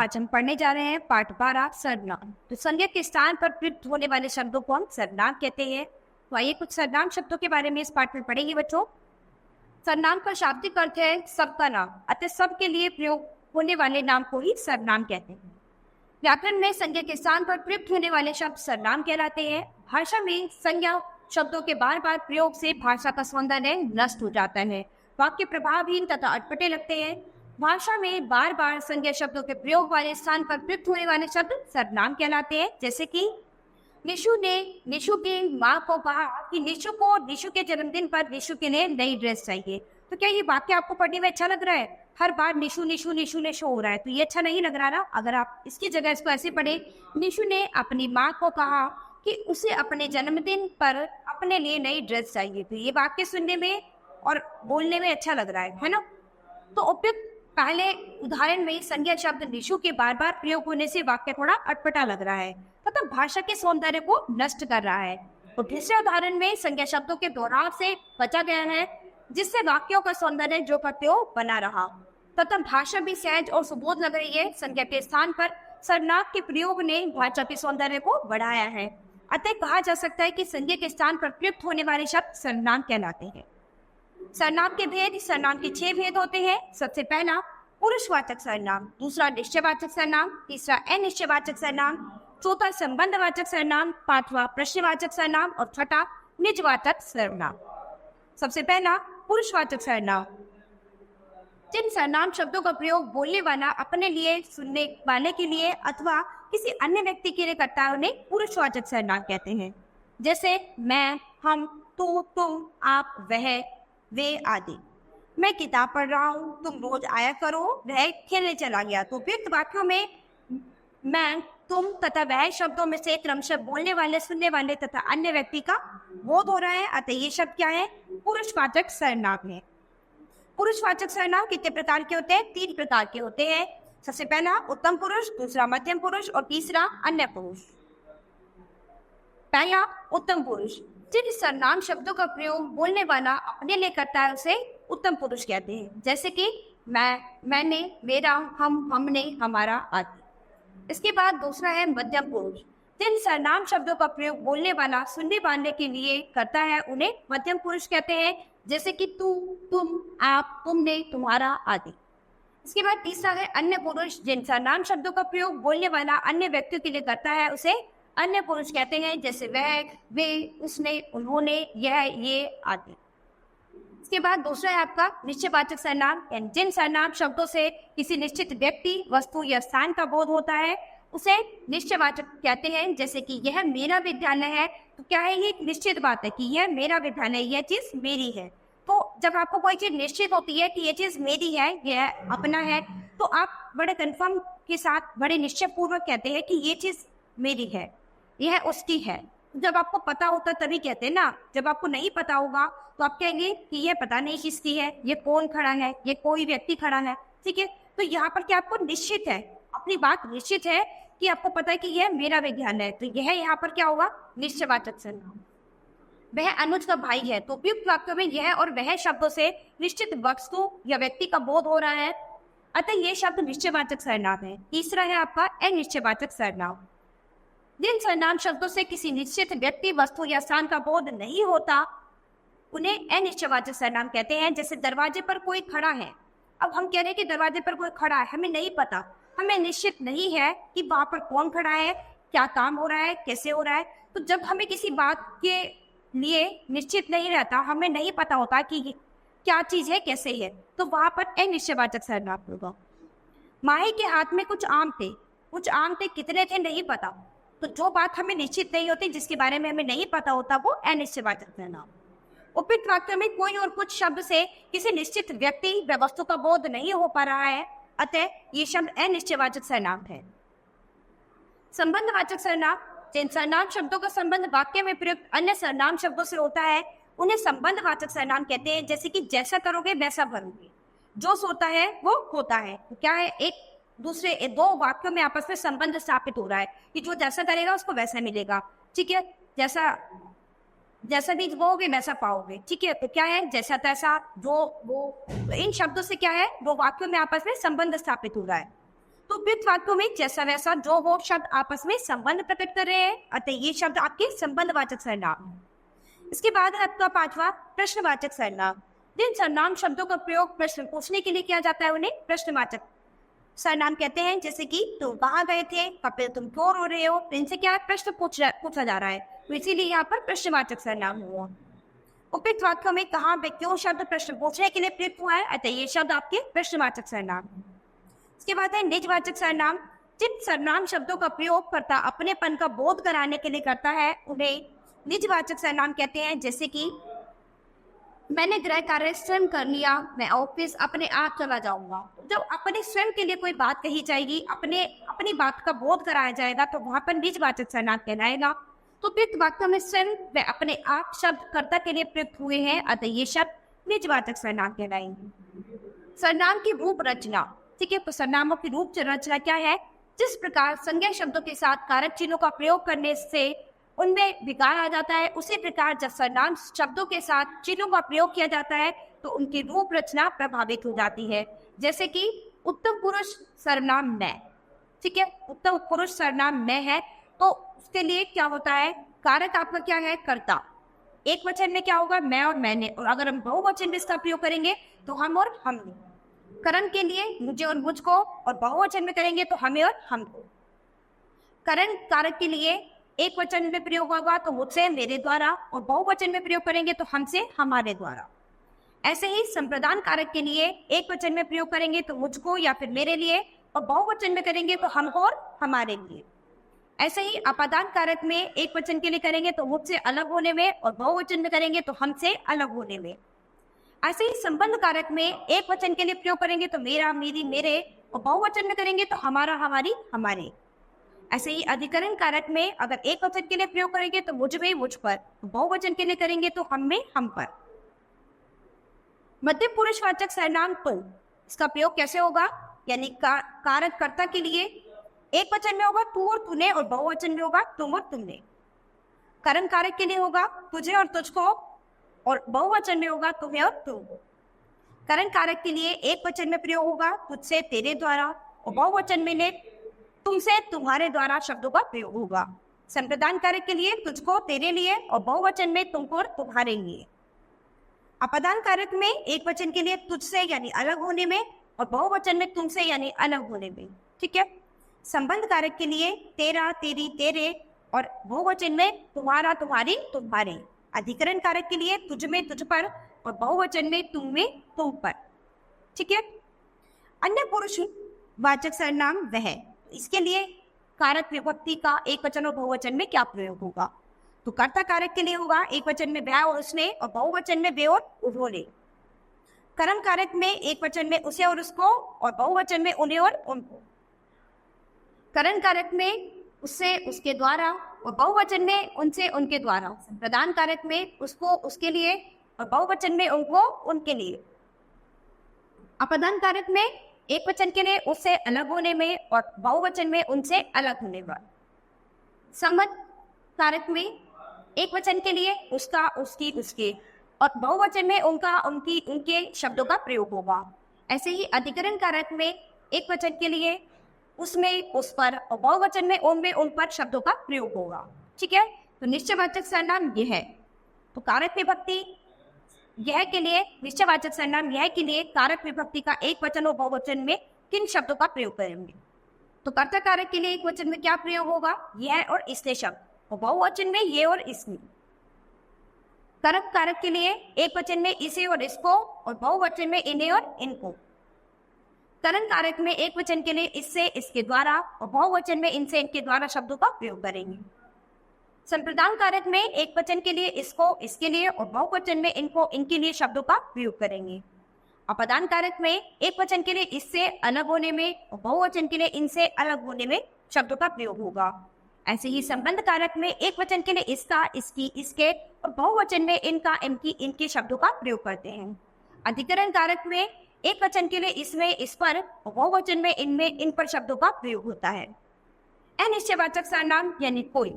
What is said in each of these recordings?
आज हम पढ़ने जा रहे हैं पाठ 12 सर्वनाम। तो संज्ञा के स्थान पर प्रयुक्त होने वाले शब्दों को हम सर्वनाम कहते हैं। तो आइए कुछ सर्वनाम शब्दों के बारे में इस पाठ में पढ़ेंगे बच्चों। सर्वनाम का शाब्दिक अर्थ है सबका नाम, अतः सब के लिए प्रयोग होने वाले नाम को ही सर्वनाम कहते हैं। व्याकरण में संज्ञा के स्थान पर प्रयुक्त होने वाले शब्द सर्वनाम कहलाते हैं। भाषा में संज्ञा शब्दों के बार बार प्रयोग से भाषा का सौंदर्य नष्ट हो जाता है, वाक्य प्रभावहीन तथा अटपटे लगते हैं। भाषा में बार बार संज्ञा शब्दों के प्रयोग वाले स्थान पर प्रयुक्त होने वाले शब्द सर्वनाम कहलाते हैं। जैसे कि निशु ने निशु की माँ को कहा कि निशु को निशु के जन्मदिन पर निशु के लिए नई ड्रेस चाहिए। तो क्या ये वाक्य आपको पढ़ने में अच्छा लग रहा है? हर बार निशु निशु निशु निशु हो रहा है, तो ये अच्छा नहीं लग रहा ना। अगर आप इसकी जगह इसको ऐसे पढ़े, निशु ने अपनी माँ को कहा कि उसे अपने जन्मदिन पर अपने लिए नई ड्रेस चाहिए, तो ये वाक्य सुनने में और बोलने में अच्छा लग रहा है ना। तो उपयुक्त पहले उदाहरण में संज्ञा शब्द निशु के बार बार प्रयोग होने से वाक्य थोड़ा अटपटा लग रहा है तथा भाषा के सौंदर्य को नष्ट कर रहा है। तो दूसरे उदाहरण में संज्ञा शब्दों के दोहराव से बचा गया है, जिससे वाक्यों का सौंदर्य जो का त्यों बना रहा तथा भाषा भी सहज और सुबोध लग रही है। संज्ञा के स्थान पर सर्वनाम के प्रयोग ने भाषा के सौंदर्य को बढ़ाया है, अतः कहा जा सकता है कि संज्ञा के स्थान पर प्रयुक्त होने वाले शब्द सर्वनाम कहलाते हैं। सर्वनाम के भेद, सर्वनाम के 6 भेद होते हैं। सबसे पहला पुरुषवाचक सर्वनाम, दूसरा निश्चयवाचक सर्वनाम, तीसरा अनिश्चयवाचक सर्वनाम, चौथा संबंधवाचक सर्वनाम, पांचवा प्रश्नवाचक सर्वनाम और छठा निजवाचक सर्वनाम। सबसे पहला पुरुषवाचक सर्वनाम। जिन सर्वनाम शब्दों का प्रयोग बोलने वाला अपने लिए, सुनने वाले के लिए अथवा किसी अन्य व्यक्ति के लिए करता है, उन्हें पुरुषवाचक सर्वनाम कहते हैं। जैसे मैं, हम, तू, तुम, आप, वह, वे आदि। मैं किताब पढ़ रहा हूँ, तुम रोज आया करो, वह खेलने चला गया। तो उपयुक्त वाक्यों में मैं, तुम तथा वह शब्दों में से क्रमशः बोलने वाले, सुनने वाले तथा अन्य व्यक्ति का बोध हो रहा है, अतः ये शब्द क्या है? पुरुषवाचक सर्वनाम है। पुरुषवाचक सर्वनाम कितने प्रकार के होते हैं? 3 प्रकार के होते हैं। सबसे पहला उत्तम पुरुष, दूसरा मध्यम पुरुष और तीसरा अन्य पुरुष। पहला उत्तम पुरुष। जिन सर्वनाम शब्दों का प्रयोग बोलने वाला अपने लिए करता है उसे उत्तम पुरुष कहते हैं। जैसे कि मैं, मैंने, मेरा, हम, हमने, हमारा आदि। इसके बाद दूसरा है मध्यम पुरुष। जिन सर्वनाम शब्दों का प्रयोग बोलने वाला सुनने वाले के लिए करता है उन्हें मध्यम पुरुष कहते हैं। जैसे कि तू, तुम, आप, तुमने, तुम्हारा आदि। इसके बाद तीसरा है अन्य पुरुष। जिन सर्वनाम शब्दों का प्रयोग बोलने वाला अन्य व्यक्तियों के लिए करता है उसे अन्य पुरुष कहते हैं। जैसे वह, वे, उसने, उन्होंने, यह, ये आदि। इसके बाद दूसरा है आपका निश्चयवाचक सर्वनाम। जिन सर्वनाम शब्दों से किसी निश्चित व्यक्ति, वस्तु या स्थान का बोध होता है उसे निश्चयवाचक कहते हैं। जैसे कि यह मेरा विद्यालय है, तो क्या है? ये एक निश्चित बात है कि यह मेरा विद्यालय, यह चीज मेरी है। तो जब आपको कोई चीज निश्चित होती है कि यह चीज मेरी है, यह अपना है, तो आप बड़े कन्फर्म के साथ, बड़े निश्चय पूर्वक कहते हैं कि ये चीज मेरी है, यह उसकी है। जब आपको पता होता तभी कहते हैं ना। जब आपको नहीं पता होगा तो आप कहेंगे कि यह पता नहीं किसकी है, ये कौन खड़ा है, ये कोई व्यक्ति खड़ा है, ठीक है। तो यहाँ पर क्या आपको निश्चित है, अपनी बात निश्चित है कि आपको पता है कि यह मेरा विज्ञान है, तो यह यहाँ पर क्या होगा? निश्चयवाचक सर्वनाम। वह अनुज का भाई है, तो उपयुक्त वाक्यों में यह और वह शब्दों से निश्चित वस्तु या व्यक्ति का बोध हो रहा है, अतः यह शब्द निश्चयवाचक सर्वनाम है। तीसरा है आपका अनिश्चयवाचक सर्वनाम। जिन सर्वनाम शब्दों से किसी निश्चित व्यक्ति, वस्तु या स्थान का बोध नहीं होता उन्हें अनिश्चयवाचक सर्वनाम कहते हैं। जैसे दरवाजे पर कोई खड़ा है। अब हम कह रहे हैं कि दरवाजे पर कोई खड़ा है, हमें नहीं पता, हमें निश्चित नहीं है कि वहां पर कौन खड़ा है, क्या काम हो रहा है, कैसे हो रहा है। तो जब हमें किसी बात के लिए निश्चित नहीं रहता, हमें नहीं पता होता कि क्या चीज है, कैसे है, तो वहां पर अनिश्चयवाचक सर्वनाम होगा। माही के हाथ में कुछ आम थे, कितने थे नहीं पता। तो जो बात हमें निश्चित नहीं होती, जिसके बारे में हमें नहीं पता होता, वो अनिश्चयवाचक सर्वनाम। उपयुक्त वाक्य में कोई और कुछ शब्द से किसी निश्चित व्यक्ति व वस्तु का बोध नहीं हो पा रहा है, अतः ये शब्द अनिश्चयवाचक सर्वनाम है। संबंधवाचक सर्वनाम। जिन सर्वनाम शब्दों का संबंध वाक्य में प्रयुक्त अन्य सर्वनाम शब्दों से होता है उन्हें संबंधवाचक सर्वनाम कहते हैं। जैसे कि जैसा करोगे वैसा भरोगे, जो सोता है वो होता है। तो क्या है? एक दूसरे 2 वाक्यों में आपस में संबंध स्थापित हो रहा है कि जो जैसा करेगा उसको वैसा मिलेगा, ठीक है। जैसा बीज बोओगे वैसा पाओगे, ठीक है। तो क्या है? जैसा तैसा, जो वो। तो इन शब्दों से क्या है? 2 वाक्यों में आपस में संबंध स्थापित हो रहा है। तो उपयुक्त वाक्यों में जैसा वैसा जो हो शब्द आपस में संबंध प्रकट कर रहे हैं, अतः ये शब्द आपके संबंधवाचक सर्वनाम है। इसके बाद है आपका पांचवा प्रश्नवाचक सर्वनाम। जिन सर्वनाम शब्दों का प्रयोग प्रश्न पूछने के लिए किया जाता है उन्हें प्रश्नवाचक सर्वनाम कहते हैं। जैसे कि तुम कहाँ गए थे, कपिल तुम क्यों रो रहे हो, तो इनसे क्या है, प्रश्न पूछा जा रहा है, तो इसीलिए यहाँ पर प्रश्नवाचक सर्वनाम हुआ। उपयुक्त वाक्यों में कहाँ व क्यों शब्द प्रश्न पूछने के लिए प्रयुक्त हुआ है, अतः ये शब्द आपके प्रश्नवाचक सर्वनाम है। इसके बाद है निजवाचक सर्वनाम। जिन सर्वनाम शब्दों का प्रयोग करता अपनेपन का बोध कराने के लिए करता है उन्हें निजवाचक सर्वनाम कहते हैं। जैसे कि मैंने गृह कार्य स्वयं कर लिया, मैं ऑफिस अपने आप चला जाऊंगा। जब अपने स्वयं के लिए कोई बात कही जाएगी, अपनी बात का बोध कराया जाएगा, तो वहां पर निजवाचक सर्वनाम कहलाएगा। तो उपयुक्त वाक्य में स्वयं व अपने आप शब्द कर्ता के लिए प्रयुक्त हुए हैं, अतः ये शब्द निजवाचक सर्वनाम कहलाएंगे। सर्वनाम की रूप रचना, ठीक है, तो सर्वनामों की रूप रचना क्या है, जिस प्रकार संज्ञा शब्दों के साथ कारक चिन्हों का प्रयोग करने से उनमें विकार आ जाता है, उसी प्रकार जब सर्वनाम शब्दों के साथ चिन्हों का प्रयोग किया जाता है तो उनकी रूप रचना प्रभावित हो जाती है। जैसे कि उत्तम पुरुष सर्वनाम मैं, ठीक है, उत्तम पुरुष सर्वनाम मैं है, तो उसके लिए क्या होता है, कारक आपका क्या है, कर्ता। एक वचन में क्या होगा, मैं और मैंने, और अगर हम बहुवचन में इसका प्रयोग करेंगे तो हम और हमने। करण के लिए मुझे और मुझको, और बहुवचन में करेंगे तो हमें और हमको। करण कारक के लिए एक वचन में प्रयोग होगा तो मुझसे मेरे द्वारा, और बहुवचन में प्रयोग करेंगे तो हमसे हमारे द्वारा। ऐसे ही संप्रदान कारक के लिए एक वचन में प्रयोग करेंगे तो मुझको या फिर मेरे लिए, और बहुवचन में करेंगे तो हमको और हमारे लिए। ऐसे ही अपादान कारक में एक वचन के लिए करेंगे तो मुझसे अलग होने में, और बहुवचन में करेंगे तो हमसे अलग होने में। ऐसे ही संबंध कारक में एक वचन के लिए प्रयोग करेंगे तो मेरा मेरी मेरे, और बहुवचन में करेंगे तो हमारा हमारी हमारे। ऐसे ही अधिकरण कारक में अगर एक वचन के लिए प्रयोग करेंगे तो मुझ में मुझ पर, बहुवचन के लिए करेंगे तो हम में हम पर। मध्यम पुरुषवाचक सर्वनाम तुम, इसका प्रयोग कैसे होगा, यानी कारक कर्ता के लिए एक वचन में होगा तू और तूने, और बहुवचन में होगा तुम और तुमने। करण कारक के लिए होगा तुझे और तुझको, और बहुवचन में होगा तुम्हें और तुम। करण कारक के लिए एक वचन में प्रयोग होगा तुझसे तेरे द्वारा, और बहुवचन में तुमसे तुम्हारे द्वारा शब्दों का प्रयोग होगा। संप्रदान कारक के लिए तुझको तेरे लिए, और बहुवचन में तुमको और तुम्हारे लिए। अपादान कारक में एक वचन के लिए तुझसे यानी अलग होने में, और बहुवचन में तुमसे यानी अलग होने में, ठीक है। संबंध कारक के लिए तेरा तेरी तेरे, और बहुवचन में तुम्हारा तुम्हारी तुम्हारे। अधिकरण कारक के लिए तुझ में तुझ पर, और बहुवचन में तुम में तुम पर, ठीक है। अन्य पुरुष वाचक सर्वनाम वह, इसके लिए कारक विभक्ति का एक वचन और बहुवचन में क्या प्रयोग होगा, तो कर्ता कारक के लिए होगा एक वचन में वह और उसने, और बहुवचन में वे और उन्होंने। करण कारक में एक वचन में उसे और उसको, और बहुवचन में उन्हें और उनको। करण कारक में उससे उसके द्वारा, और बहुवचन में उनसे उनके द्वारा। प्रदान कारक में उसको उसके लिए, और बहुवचन में उनको उनके लिए। अपादान कारक में एक वचन के लिए उससे अलग होने में, और बहुवचन में उनसे अलग होने पर। संबंध कारक में एक वचन के लिए उसका उसकी उसके, और बहुवचन में उनका उनकी उनके शब्दों का प्रयोग होगा। ऐसे ही अधिकरण कारक में एक वचन के लिए उसमें उस पर, और बहुवचन में उनमें उन पर शब्दों का प्रयोग होगा, ठीक है। तो निश्चयवाचक सर्वनाम यह है। तो कारक विभक्ति यह के लिए, निश्चयवाचक सर्वनाम यह के लिए कारक विभक्ति का एक वचन और बहुवचन में किन शब्दों का प्रयोग करेंगे, तो कर्ता कारक के लिए एक वचन में क्या प्रयोग होगा, यह और इसने शब्द, और बहुवचन में ये और इसने। कारक कारक के लिए एक वचन में इसे और इसको, और बहुवचन में इन्हें और इनको। करण कारक में एक वचन के लिए इससे इसके द्वारा, और बहुवचन में इनसे इनके द्वारा शब्दों का प्रयोग करेंगे। संप्रदान कारक में एक वचन के लिए इसको इसके लिए, और बहुवचन में इनको इनके लिए शब्दों का प्रयोग करेंगे। अपादान कारक में एक वचन के लिए इससे अलग होने में, और बहुवचन के लिए इनसे अलग होने में शब्दों का प्रयोग होगा। ऐसे ही संबंध कारक में एक वचन के लिए इसका इसकी इसके, और बहुवचन में इनका इनकी इनके शब्दों का प्रयोग करते हैं। अधिकरण कारक में एक वचन के लिए इसमें इस पर, और बहुवचन में इनमें इन पर शब्दों का प्रयोग होता है। अनिश्चयवाचक सर्वनाम यानी कोई,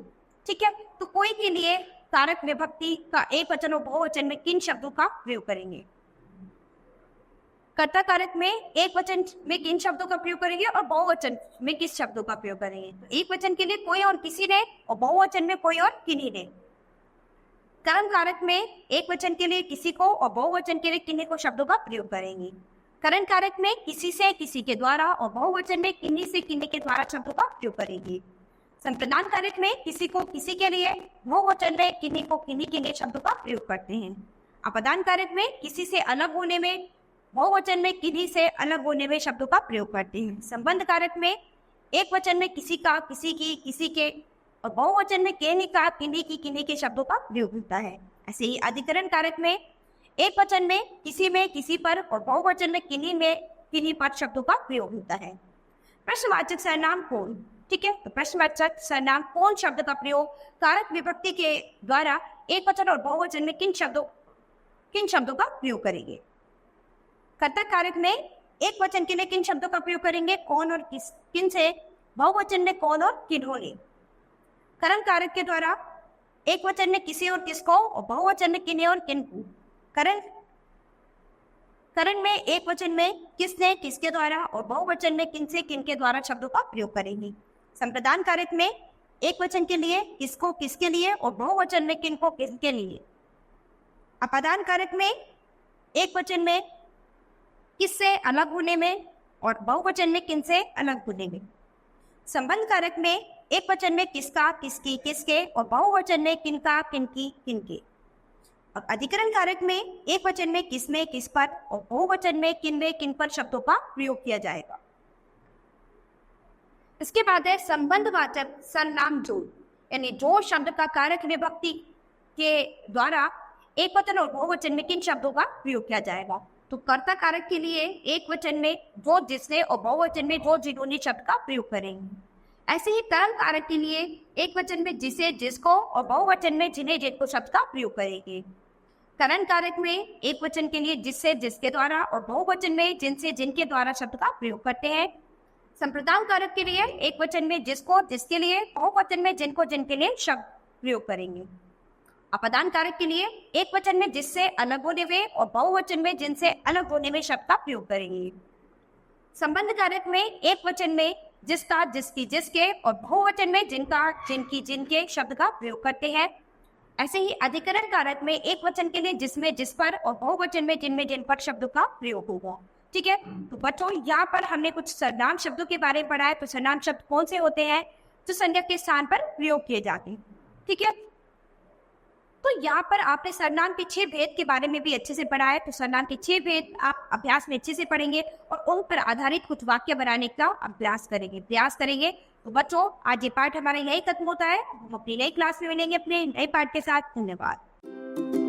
ठीक है। तो कोई के लिए कारक विभक्ति का एक वचन और बहुवचन में किन शब्दों का प्रयोग करेंगे। कर्ता कारक में एक वचन में किन शब्दों का प्रयोग करेंगे और बहुवचन में किस शब्दों का प्रयोग करेंगे। तो एक वचन के लिए कोई और किसी ने और बहुवचन में कोई और किन्हीं ने। कर्म कारक में एक वचन के लिए किसी को और बहुवचन के लिए किन्हीं को शब्दों का प्रयोग करेंगे। करण कारक में किसी से किसी के द्वारा और बहुवचन में किन्हीं से किन्हीं के द्वारा शब्दों का प्रयोग करेंगे। संप्रदान कारक में किसी को किसी के लिए, बहुवचन में किन्हीं को किन्हीं के लिए शब्दों का प्रयोग करते हैं। अपदान कारक में किसी से अलग होने में, बहुवचन में किन्हीं से अलग होने में शब्दों का प्रयोग करते हैं। संबंध कारक में एक वचन में किसी का, किसी की, किसी के और बहुवचन में किन्हीं का, किन्हीं की, किन्हीं के शब्दों का प्रयोग होता है। ऐसे ही अधिकरण कारक में एक वचन में किसी में, किसी पर और बहुवचन में किन्हीं पर शब्दों का प्रयोग होता है। प्रश्नवाचक सर्वनाम कौन, ठीक है। तो प्रश्नवाचक सर्वनाम कौन शब्द का प्रयोग कारक विभक्ति के द्वारा एक वचन और बहुवचन में किन शब्दों का प्रयोग करेंगे। कर्ता कारक में एक वचन के लिए किन शब्दों का प्रयोग करेंगे, कौन और किन से, बहुवचन में कौन और किन्होंने। करण कारक के द्वारा एक वचन में किसी और किसको और बहुवचन में किन्हें और किनको। करण में एक वचन में किसने, किसके द्वारा और बहुवचन में किनसे, किनके द्वारा शब्दों का प्रयोग करेंगे। संप्रदान कारक में एक वचन के लिए किसको, किसके लिए और बहुवचन में किनको, किसके लिए। अपादान कारक में एक वचन में किससे अलग होने में और बहुवचन में किनसे अलग होने में। संबंध कारक में एक वचन में किसका, किसकी, किसके और बहुवचन में किनका, किनकी, किनके। और अधिकरण कारक में एक वचन में किसमें, किस पर और बहुवचन में किन पर शब्दों का प्रयोग किया जाएगा। इसके बाद है संबंधवाचक सर्वनाम जोड़, यानी जो शब्द का कारक विभक्ति के द्वारा एक वचन और बहुवचन में किन शब्दों का प्रयोग किया जाएगा। तो कर्ता कारक के लिए एक वचन में जो, जिसने और बहुवचन में जो, जिन्होंने शब्द का प्रयोग करेंगे। ऐसे ही करण कारक के लिए एक वचन में जिसे, जिसको और बहुवचन में जिन्हें, जिनको शब्द का प्रयोग करेंगे। करण कारक में एक वचन के लिए जिससे, जिसके द्वारा और बहुवचन में जिनसे, जिनके द्वारा शब्द का प्रयोग करते हैं। संप्रदान कारक के लिए एक वचन में जिसको, जिसके लिए, बहुवचन में जिनको, जिनके लिए शब्द प्रयोग करेंगे। अपदान कारक के लिए एक वचन में जिससे अलग होने में और बहुवचन में जिनसे अलग होने में शब्द का प्रयोग करेंगे। संबंध कारक में एक वचन में जिसका, जिसकी, जिसके और बहुवचन में जिनका, जिनकी, जिनके शब्द का प्रयोग करते हैं। ऐसे ही अधिकरण कारक में एक वचन के लिए जिसमें, जिस पर और बहुवचन में जिनमें, जिन पर शब्दों का प्रयोग होगा, ठीक है। तो बच्चों यहाँ पर हमने कुछ सर्वनाम शब्दों के बारे में पढ़ा है। तो सर्वनाम शब्द कौन से होते हैं, जो संज्ञा के स्थान पर प्रयोग किए जाते हैं, ठीक है। तो यहाँ पर आपने सर्वनाम के 6 भेद के बारे में भी अच्छे से पढ़ा है। तो सर्वनाम के 6 भेद आप अभ्यास में अच्छे से पढ़ेंगे और उन पर आधारित कुछ वाक्य बनाने का प्रयास करेंगे। तो बच्चों आज ये पाठ हमारा यही खत्म होता है। हम अपनी नई क्लास में मिलेंगे अपने नए पाठ के साथ। धन्यवाद।